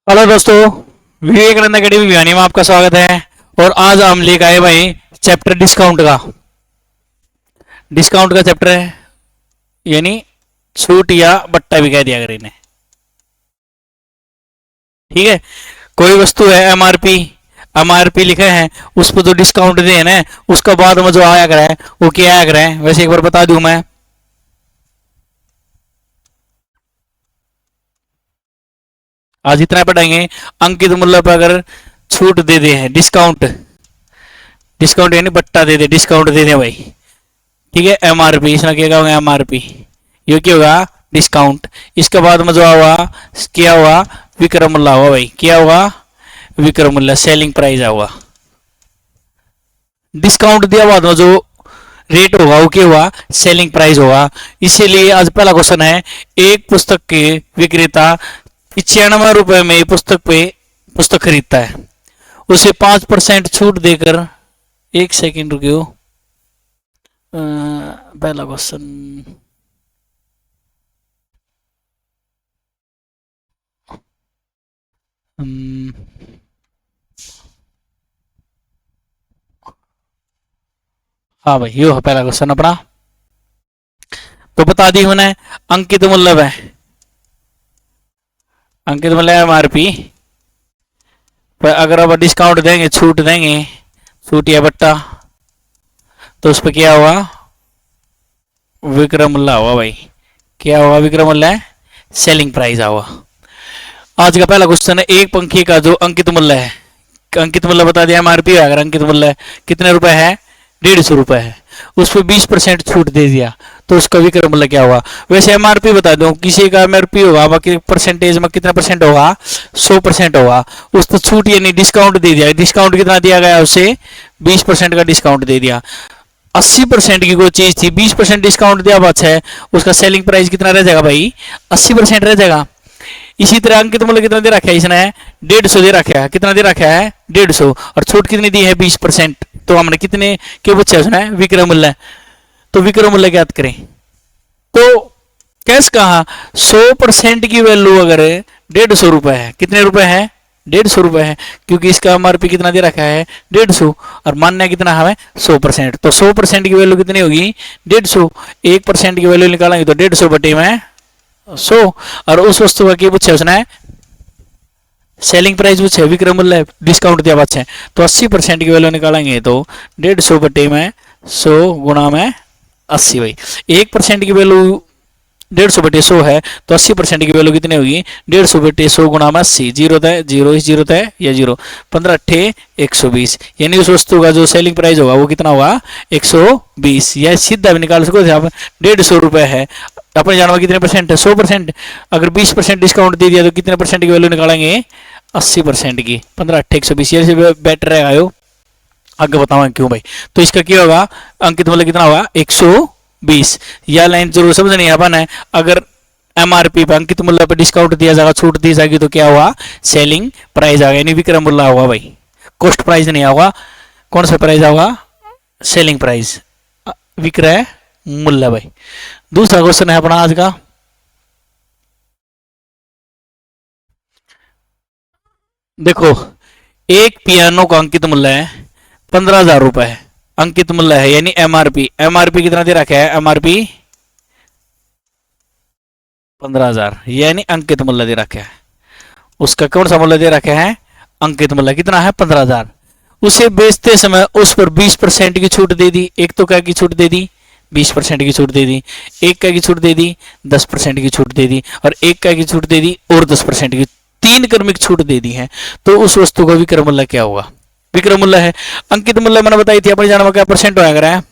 Hello दोस्तों, Vivekananda academy Bhiwani में आपका स्वागत है। और आज हम लेकर आए भाई चैप्टर डिस्काउंट का चैप्टर है। यानी छूट या बट्टा भी कह दिया अगर इन्हें। ठीक है, कोई वस्तु है एमआरपी लिखा है, उस पर जो डिस्काउंट दे ना उसका बाद में जो आया करे वो क्या आया करे। वैसे एक बार बता दूं मैं, आज इतना पढ़ेंगे। अंकित मूल्य पर अगर छूट दे दे है, डिस्काउंट डिस्काउंट यानी बट्टा दे दे, डिस्काउंट दे दे भाई। ठीक है, एमआरपी इसमें क्या होगा, एमआरपी ये क्या होगा, डिस्काउंट। इसके बाद में जो हुआ क्या हुआ, विक्रय मूल्य हुआ भाई। क्या हुआ, विक्रय मूल्य, सेलिंग प्राइस हुआ। डिस्काउंट दिया बाद में जो रेट होगा वो क्या हुआ, सेलिंग प्राइस होगा। इसीलिए आज पहला क्वेश्चन है, एक पुस्तक के विक्रेता 95 रुपए में पुस्तक खरीदता है, उसे 5% छूट देकर, एक सेकेंड रुकियो, पहला क्वेश्चन, हाँ भाई यो है पहला क्वेश्चन अपना। तो बता दी मैंने, अंकित मूल्य है, अंकित मूल्य एमआरपी पर अगर अब डिस्काउंट देंगे, छूट देंगे, छूट या बट्टा, तो उस पर क्या हुआ, विक्रय मूल्य हुआ भाई। क्या हुआ, विक्रय मूल्य, सेलिंग प्राइस हुआ। आज का पहला क्वेश्चन है, एक पंखे का जो अंकित मूल्य है, अंकित मूल्य बता दिया एमआरपी, अगर अंकित मूल्य कितने रुपए है, 150 रुपए है, उस पर 20% छूट दे दिया तो उसका विक्रय मूल्य क्या हुआ। वैसे एमआरपी बता दो, किसी का एमआरपी होगा बाकी परसेंटेज में कितना परसेंट होगा, 100% होगा। उस तो छूट यानी डिस्काउंट दे दिया, डिस्काउंट कितना दिया गया, उसे 20% का डिस्काउंट दे दिया। 80% की कोई चीज थी, 20% डिस्काउंट दिया बात है, उसका सेलिंग प्राइस कितना रह जाएगा भाई, 80% रह जाएगा। इसी तरह अंकित मूल्य कितना दे रखा है इसने, 150 दे रखा है। कितना दे रखा है, 150, और छूट कितनी दी है, 20%। तो हमने कितने के बच्चे उसने, विक्रय मूल्य। तो विक्रय मूल्य ज्ञात करें, तो कैसे कहा, 100% की वैल्यू अगर 150 रुपए है, कितने रुपए है, 150 रुपए है, क्योंकि इसका एमआरपी कितना दे रखा है, 150, और मान्य कितना हमें 100%। तो 100% की वैल्यू कितनी होगी, 150। 1% की वैल्यू निकालेंगे तो 150 बटे में 100, और उस वस्तु का क्या पूछे उसने, सेलिंग प्राइस पूछे, विक्रय मूल्य, डिस्काउंट दिया बात है। तो 80% की वैल्यू निकालेंगे तो 150 बटे में 100 गुणा में 80 भाई। 1% की वैल्यू 150 बटे 100 है, तो 80% की वैल्यू कितनी होगी, 150 बटे 100 गुणा में 80। जीरो था जीरो, इस जीरो था या जीरो, 15 अट्ठे 120, यानी उस वस्तु का जो सेलिंग प्राइस होगा वो कितना होगा, 120। या सीधा भी निकाल सको आप, 150 रुपए है, अपने जानवर कितने परसेंट है, 100%। अगर 20% डिस्काउंट दे दिया तो कितने परसेंट की वैल्यू निकालेंगे, 80% की, 15 अट्ठे 120। ये से बेटर रहेगा, आगे बताऊंगा क्यों भाई। तो इसका क्या होगा, अंकित मूल्य कितना होगा, 120। यह लाइन जरूर समझनी है अपन है। अगर एमआरपी पे अंकित मूल्य पर डिस्काउंट दिया जाएगा, छूट दी जाएगी, तो क्या हुआ, सेलिंग प्राइस आ गया, यानी विक्रय मूल्य होगा भाई, कॉस्ट प्राइस नहीं होगा। कौन सा प्राइस होगा, सेलिंग प्राइस, विक्रय मूल्य भाई। दूसरा क्वेश्चन है अपना आज का, देखो, एक पियानो का अंकित मूल्य है 15,000 रुपए है, अंकित मूल्य है यानी एमआरपी। एमआरपी कितना दे रखा है, एमआरपी 15,000, यानी अंकित मूल्य दे रखा है। उसका कौन सा मूल्य दे रखा है, अंकित मूल्य कितना है, 15,000। उसे बेचते समय उस पर 20% की छूट दे दी। एक तो क्या की छूट दे दी, 20% की छूट दे दी। एक का की छूट दे दी, 10% की छूट दे दी, और एक का की छूट दे दी और 10% की, 3 क्रमिक छूट दे दी है। तो उस वस्तु का विक्रय मूल्य क्या होगा, विक्रय मूल्य है। अंकित मूल्य मैंने बताई थी अपने जानवर क्या परसेंट होगा,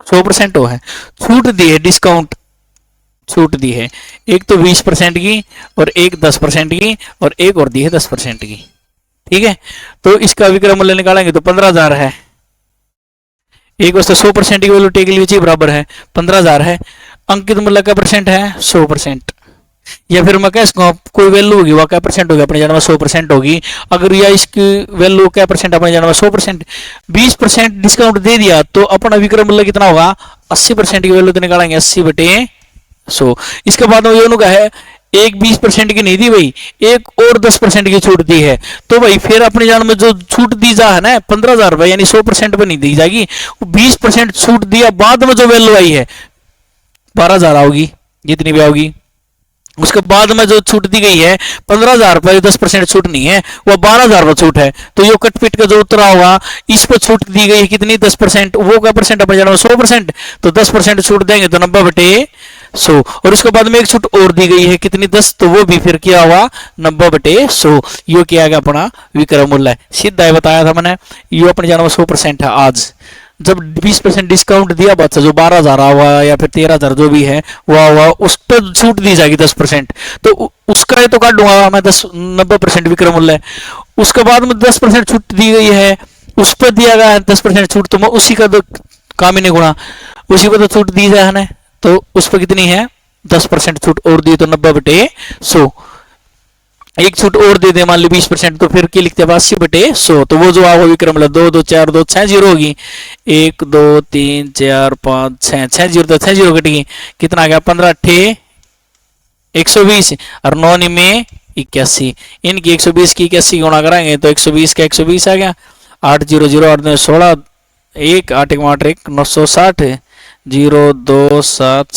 100% हो है। छूट दी है, डिस्काउंट छूट दी है, एक तो 20% की, और एक 10% की, और एक और दी है 10% की। ठीक है, तो इसका विक्रय मूल्य निकालेंगे तो 15,000 है। एक वस्तु 100% की वैल्यू टेक लीजिए बराबर है 15,000 है। अंकित मूल्य का परसेंट है 100%, या फिर मैं कह सकूँ कोई वैल्यू होगी वह क्या परसेंट होगी, अपने जानवर 100% होगी। अगर या इसकी वैल्यू क्या परसेंट, अपने जानवर 100%, 20% डिस्काउंट दे दिया तो अपना विक्रय मूल्य कितना होगा, 80% की वैल्यू तो निकालेंगे, 80 बटे 100। इसके बाद में का है, एक 20% की नहीं दी भाई, एक और 10% की छूट दी है, तो भाई फिर अपनी जान में जो छूट दी जा है ना 15,000 रुपए यानी 100% पे नहीं दी जाएगी, 20% छूट दिया, बाद में जो वैल्यू आई है 12,000 आओगी, जितनी भी आओगी। उसके बाद में जो छूट दी गई है 15,000 रुपए, 10% छूट नहीं है, वो 12,000 रुपये छूट है, तो ये कट पिट का जो उतरा होगा इस पर छूट दी गई है कितनी 10%, वो क्या परसेंट अपने जाना 100%, तो 10% छूट देंगे तो 90/100, और उसके बाद में एक छूट और दी गई है कितनी 10, तो वो भी फिर क्या हुआ 90/100, यो किया गया अपना विक्रय मूल्य है। सीधा ही बताया था मैंने, यो अपने जाना 100% है। आज जब 20% डिस्काउंट दिया बच्चा जो 12,000 हुआ या फिर 13,000 जो भी है वो हुआ, उस पर छूट दी जाएगी 10%, तो उसका ये तो काट दूंगा मैं 90% विक्रय मूल्य। उसके बाद में 10% छूट दी गई है, उस पर दिया गया है 10% छूट, तो मैं उसी का तो काम ही नहीं गुणा, उसी को तो छूट दी जाए ना, तो उस पर कितनी है 10% छूट और दी, तो 90/100। एक छूट और दे दे मान ली 20%, तो फिर क्या लिखते हैं 80/100, तो वो जो आओ विक्रम मतलब 2 2 4 2 6 जीरो होगी, 1 2 3 4 5 6 6 जीरो, तो 6 जीरो कटेगी, कितना आ गया 15 8 120 और 9 में 81, इनकी 120 की 81 गुणा कराएंगे तो 120 का 120 आ गया, 8 0 0 8 16 1 8 1 8 1 960 0 2 7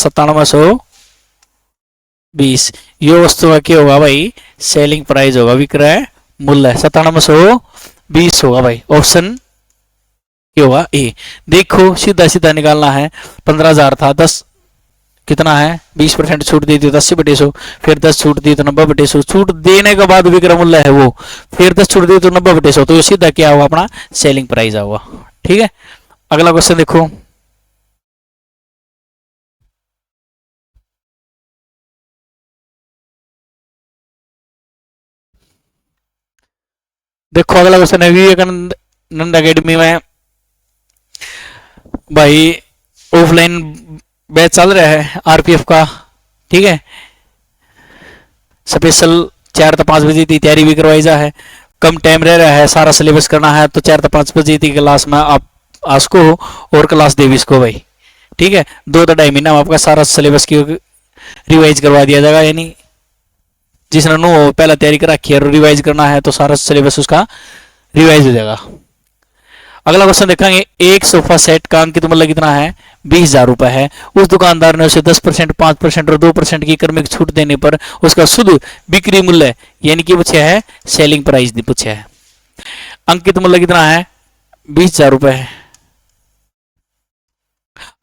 9720, यो वस्तु का क्या होगा भाई सेलिंग प्राइस होगा, विक्रय मूल्य 9720 होगा भाई। ऑप्शन क्या होगा ए। देखो सीधा सीधा निकालना है, 15,000 था, 10 कितना है 20% छूट दी थी तो 80/100, फिर 10 छूट दी तो 90/100, छूट देने के बाद विक्रय मूल्य है वो, फिर 10 छूट दी तो 90/100, तो सीधा क्या होगा अपना सेलिंग प्राइस होगा। ठीक है, अगला क्वेश्चन देखो, देखो अगला क्वेश्चन है विवेकानंद अकेडमी में भाई ऑफलाइन बैच चल रहा है आरपीएफ का, ठीक है, स्पेशल 4 से 5 बजे की तैयारी भी करवाई जा है, कम टाइम रह रहा है, सारा सिलेबस करना है, तो 4 से 5 बजे की क्लास में आप आज को और क्लास देवी इसको भाई, ठीक है, 2 से 2.5 महीना में आपका सारा सिलेबस की रिवाइज करवा दिया जाएगा, यानी जिसने नो पहला तैयारी कर रखी है रिवाइज करना है तो सारा सिलेबस उसका रिवाइज हो जाएगा। अगला क्वेश्चन देखेंगे, एक सोफा सेट का अंकित मूल्य कितना है 20,000 रुपए है, उस दुकानदार ने उसे 10% 5% और 2% की क्रमिक छूट देने पर उसका शुद्ध बिक्री मूल्य यानी कि पूछा है सेलिंग प्राइस पूछा है, अंकित मूल्य कितना है 20,000 रुपए है,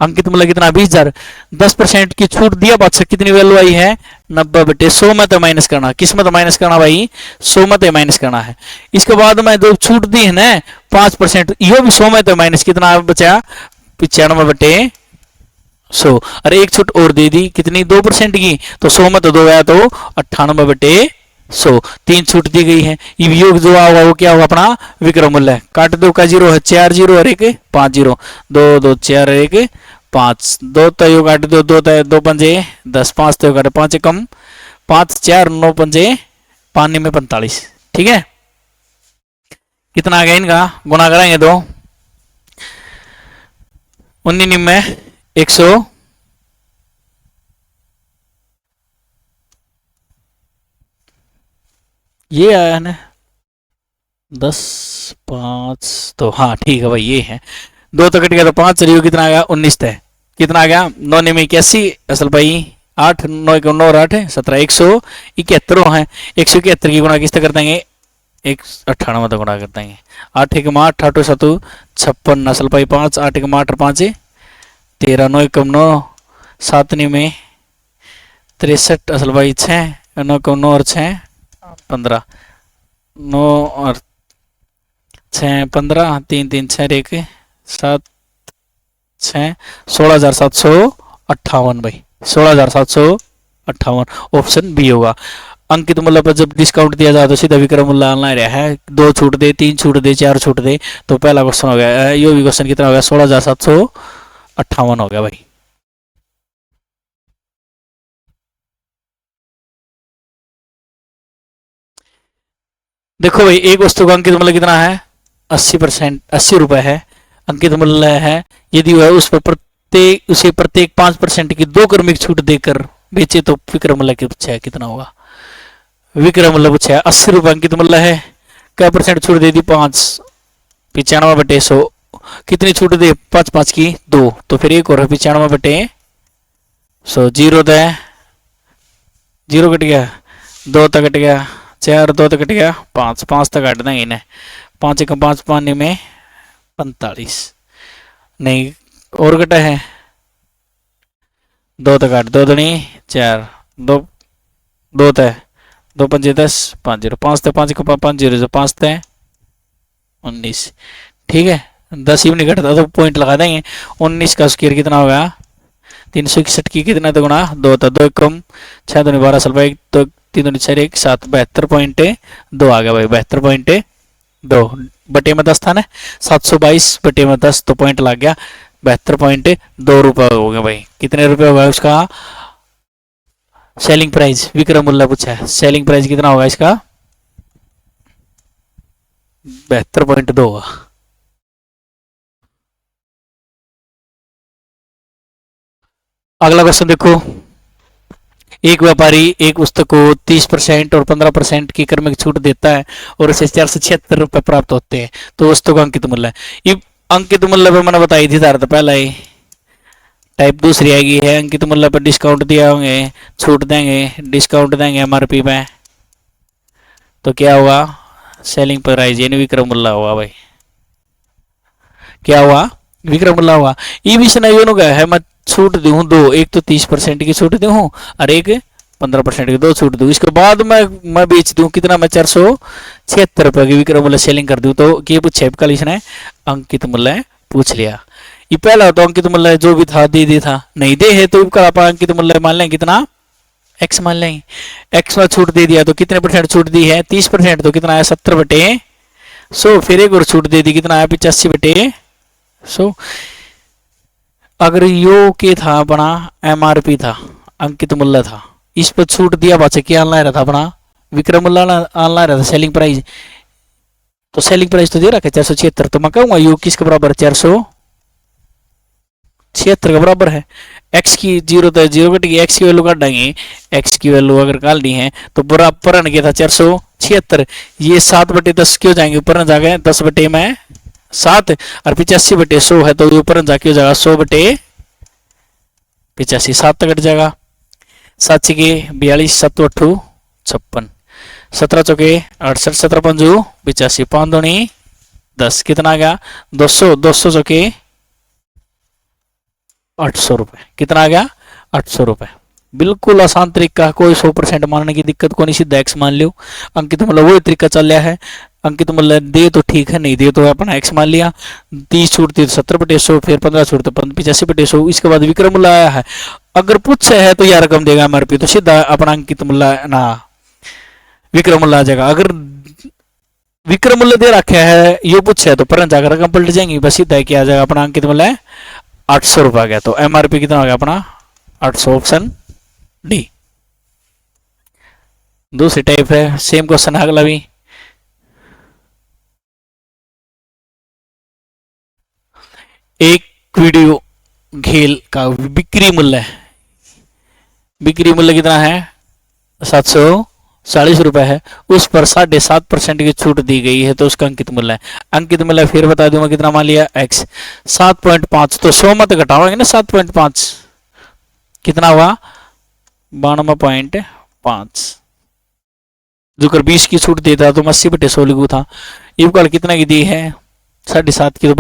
अंकित मूल्य कितना 20,000, 10% की छूट दिया बादशाह कितनी वैल्यू आई है 90/100 में तो माइनस करना, किस में तो माइनस करना भाई 100 में तो माइनस करना है, इसके बाद में जो छूट दी है ना 5%, ये भी 100 में तो माइनस कितना बचा 95/100, और एक छूट और दे दी कितनी 2% की, तो 100 में तो 2 गया तो 98/100, 3 छूट दी गई है, योग जो होगा वो क्या होगा अपना विक्रय मूल्य, काट दो का 0 है 4 0 और 1 5 0, 2 2 4 1 5, 2 तो यो काट दो, 2 2 पंजे 10, 5 तो काटे 5 कम 5 4 9 पंजे 5 में 45, ठीक है, कितना आ गया इनका गुणा कराएंगे तो 19 में 100, ये आया ना 10 5, तो हाँ ठीक है भाई ये है, 2 तो कट गया तो 5 चलिए कितना आ गया 19 है, कितना आ गया 9 में 81 असल भाई 8 9 9 और 8 17 171 है, 171 की गुणा किससे कर देंगे 98 तो गुणा कर देंगे, 8 1 8 8 7 56 असल भाई 5 8 1 8 5 13 9 1 9 7 में 63 असल भाई 6 9 9 और 6 15 9 और 6 15 3 3 6 1 7 6 16,758 भाई 16,758 ऑप्शन बी होगा। अंकित मूल्य पर जब डिस्काउंट दिया जाए तो सीधा विक्रय मूल्य आना रहा है, 2 छूट दे 3 छूट दे 4 छूट दे, तो पहला क्वेश्चन हो गया, ये भी क्वेश्चन कितना हो गया 16,758 हो गया भाई। देखो भाई एक वस्तु का अंकित मूल्य कितना है 80%, 80 रुपए है अंकित मूल्य है, यदि वह उस पर प्रत्येक 5% की 2 क्रमिक छूट देकर बेचे तो विक्रम मूल्य की पूछा है कितना होगा। विक्रम मूल्य पूछा है 80 रुपये अंकित मूल्य है। क्या परसेंट छूट दे दी 5, 95/100। कितनी छूट दे 5 5 की 2, तो फिर एक और 95/100। जीरो दे, जीरो कट गया, 2 तक कट गया, 4 2 तक कट गया, 5 5 तक काट देंगे इन्हें। 5 1 5 5 में 45 नहीं और कटा है, 2 तक काट, 2 दूनी 4, 2 2 तय, 2 पंजे 10, 5 0, 5 तय 5 5 0 5 तय 19। ठीक है, 10 ही नहीं घटता तो पॉइंट लगा देंगे। 19 का स्क्वायर कितना होगा 361 की कितना तो गुना 2 था, 2 कम 6 दूनी 12 साल भाई, तो 3 दूनी 4 1 7, 72.2 आ गया भाई, 72.2 बटे में 10 था ना, 722 बटे में 10 तो पॉइंट लग गया 72.2 रुपये हो गया भाई। कितने रुपए होगा उसका सेलिंग प्राइस, विक्रम मूल्य पूछा है, सेलिंग प्राइस कितना होगा इसका 72.2 होगा। अगला क्वेश्चन देखो, एक व्यापारी एक पुस्तक को 30% और 15% की क्रमिक छूट देता है और उसे 476 रुपये प्राप्त होते हैं, तो वस्तु का अंकित मूल्य है। ये अंकित मूल्य पे मैंने बताई थी था पहला ही, टाइप दूसरी आएगी है अंकित मूल्य पर डिस्काउंट दिया होंगे, छूट देंगे, डिस्काउंट देंगे एमआरपी पे, तो क्या होगा सेलिंग प्राइस यानी विक्रम मूल्य होगा भाई। क्या हुआ विक्रम मूल्य होगा। ये भी सिनेरियो का है, मैं छूट दूं दो, एक तो 30% की छूट दूं और एक 15% की, दो छूट दूं, इसके बाद मैं बेच दूं कितना, मैं 476 रुपये की विक्रम मूल्य सेलिंग कर दूं, तो ये पूछे कल इसने अंकित मूल्य पूछ लिया। ये पहला तो अंकित मूल्य जो भी था दे दे था, नहीं दे है तो आप अंकित मूल्य मान लें कितना एक्स मान लेंगे। एक्स में छूट दे दिया तो कितने परसेंट छूट दी है 30%, तो कितना आया 70/100। फिर एक और छूट दे दी कितना आया 85/100। अगर यो के था अपना एमआरपी था अंकित मूल्य था, इस पर छूट दिया बच्चे क्या आना रहा था अपना विक्रम मूल्य आना रहा था सेलिंग प्राइस, तो सेलिंग प्राइस तो दे रखा है 476, तो मैं कहूंगा यू किसके बराबर 476 के बराबर है। एक्स की जीरो तो जीरो कट गई, एक्स की वैल्यू काट देंगे, एक्स की वैल्यू अगर काट दी है तो बराबर क्या था 476, ये 7/10 क्यों जाएंगे ऊपर जाके 10 बटे में 7 और 85/100 है, तो ऊपर जाके हो जाएगा 100/85, 7 तक कट जाएगा, 7 के 42, 7 8 56, 17 चौके 68, 17 पंजू 85, 5 दूनी 10, कितना आ गया 200, 200 चौके 800 रुपये, कितना आ गया 800 रुपये। बिल्कुल आसान तरीका, कोई 100% मानने की दिक्कत को नहीं, सीधा एक्स मान लियो। अंकित मूल्य वही तरीका चल रहा है, अंकित मूल्य दे तो ठीक है, नहीं दे तो अपना एक्स मान लिया। 30 छूट दी तो 70/100, फिर 15 छूट तो 85/100, इसके बाद विक्रम मूल्य आया है। अगर पूछ है तो यह रकम देगा एमआरपी, तो सीधा अपना अंकित मूल्य ना विक्रम मूल्य आ जाएगा। अगर विक्रम मूल्य दे रखा है ये पूछे है तो पर जाकर रकम पलट जाएंगी, बस सीधा क्या आ जाएगा अपना अंकित मूल्य 800 रुपये आ गया, तो एमआरपी कितना हो गया अपना 800, ऑप्शन डी। दूसरी टाइप है, सेम क्वेश्चन है अगला भी। एक वीडियो खेल का बिक्री मूल्य, बिक्री मूल्य कितना है 740 रुपए है, उस पर 7.5% की छूट दी गई है, तो उसका अंकित मूल्य है। अंकित मूल्य फिर बता दूंगा कितना मान लिया एक्स, 7.5, तो 100 मत घटाओगे ना 7.5, कितना हुआ 92.5, जो कर 20 की छूट देता तो 80/100 लिखू था। ये कल कितना की दी है 7.5 की, तो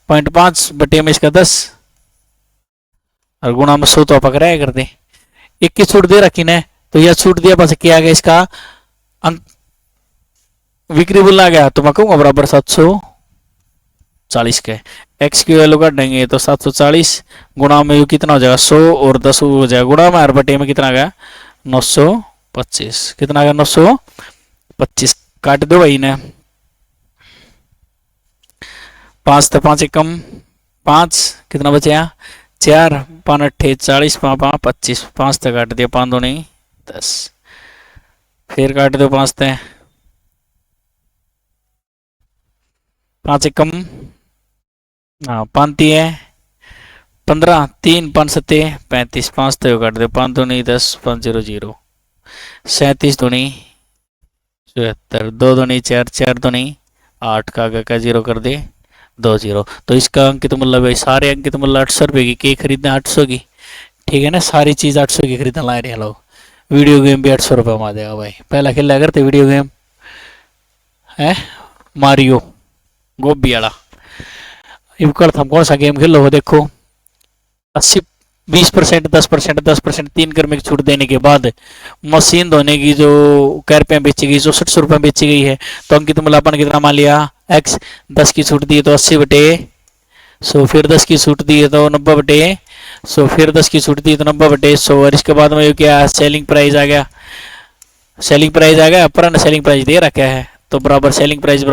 92.5 बटे में इसका 10 और गुणा में 100 तो आप कराया कर दे, एक की छूट दे रखी ने, तो यह छूट दिया पास क्या आ गया इसका अंक विक्री मूल्य आ गया, तो मैं कहूंगा बराबर 740 के। एक्स की वैल्यू काट देंगे तो 740 गुणा में यू कितना हो जाएगा 100 और 10 हो जाएगा गुणा में, हर बटे में कितना आ गया 925, कितना आ गया 925, काट दो भाई ने, 5 तो 5 कम 5, कितना बचा 4, 5 8 40, 5 5 25, 5 तक काट दिया, 5 2 नहीं 10, फिर काट दो 5 तय, 5 कम हाँ 5 है 15 3 5 सत्ते 35 5 तो काट दो 5 दूनी 10 5 0 0 37 दूनी 74 2 दूनी 4 4 दूनी 8 का जीरो कर दे 2 0। तो इसका अंकित मूल्य भाई सारे अंकित मूल्य 800 रुपये की केक खरीदना 800 की, ठीक है ना, सारी चीज़ 800 की खरीदना ला रहे हैं लोग। वीडियो गेम भी 800 रुपये में आ जाएगा भाई। पहला खेला करते वीडियो गेम है मारियो गोभी वाला। अब कल हम कौन सा गेम खेलो हो देखो 80 20% 10% 10% 3 कर्म की छूट देने के बाद मशीन धोने की जो कैरपें बेची गई 64 रुपये बेची गई है। तो अंकित मूल्य अपन कितना मान लिया x 10 की छूट दी तो 80 बटे 100, फिर 10 की छूट दी तो 90 बटे 100, फिर 10 की छूट दी तो 90 बटे 100। और इसके बाद में क्या सेलिंग प्राइस आ गया, सेलिंग प्राइस आ गया, पुराना सेलिंग प्राइस दे रखा है तो बराबर सेलिंग प्राइस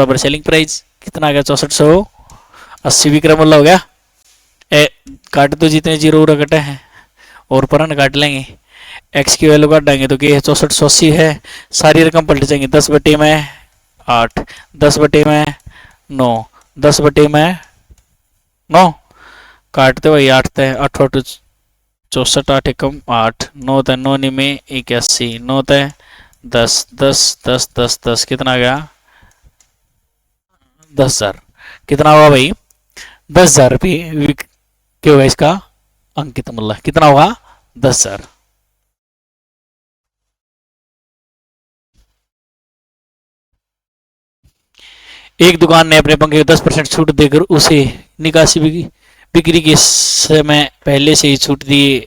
कितना आ गया 6480 विक्रम मूल्य हो गया। काट दो जितने जीरो कटे हैं और पुराना काट लेंगे, एक्स की वैल्यू काट देंगे तो क्या 6480 है। सारी रकम पलट जाएंगे 10 बटे में 8 10 बटे में 9 10 बटे में 9 काटते वही 8 थे 8 8 64 8 एकम 8 9 थे 9 में 81 9 थे 10 10 10 10 10 कितना आ गया 10,000। कितना हुआ भाई 10,000 रुपये क्या होगा इसका अंकित मूल्य कितना होगा 10,000। एक दुकान ने अपने पंखे को 10% छूट देकर उसे निकासी बिक्री के समय पहले से ही छूट दिए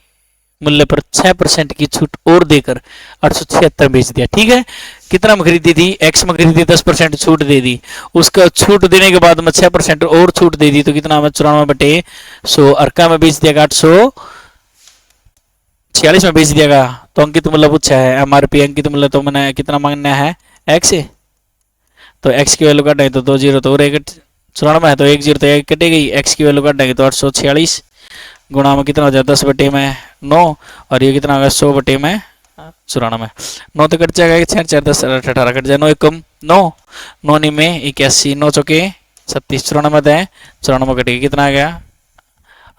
मूल्य पर 6% की छूट और देकर 876 बेच दिया। ठीक है, कितना में खरीदी थी एक्स में खरीदी 10% छूट दे दी, उसका छूट देने के बाद में 6% और छूट दे दी तो कितना में 94 बटे 100 अर्का में बेच दिया 846 में बेच दिया। तो अंकित मूल्य पूछा है एमआरपी अंकित मूल्य तो मैंने कितना मांगना है एक्स, तो एक्स की वैल्यू काटेंगे तो 2 0 तो और 94 है तो 1 0 तो 1 कटे गई, एक्स की वैल्यू काटेंगे तो 846 गुणा में कितना हो जाए 10 बटे में 9 और ये कितना होगा 100 बटे में 94 9 तो कट जाएगा 6 4 10 18 कट जाए 9 एकम 9 9 नी में 81 9 चौके 36 94 है 94 कटेगा कितना आ गया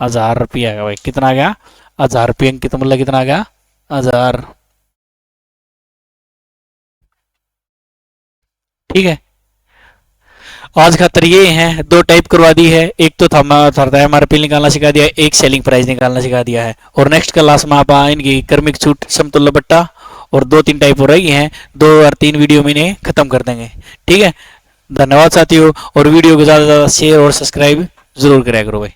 1000 रुपया आ गया भाई। कितना आ गया 1000 रुपये अंकित मूल्य कितना आ गया 1000। ठीक है, आज खातर ये है 2 टाइप करवा दी है, एक तो था एमआरपी निकालना सिखा दिया, एक सेलिंग प्राइस निकालना सिखा दिया है। और नेक्स्ट क्लास में आप इनकी कर्मिक छूट समतुल्य बट्टा और 2-3 टाइप हो रही हैं 2 और 3 वीडियो में इन्हें खत्म कर देंगे। ठीक है, धन्यवाद साथियों, और वीडियो को ज़्यादा से ज़्यादा शेयर और सब्सक्राइब जरूर करा करो भाई।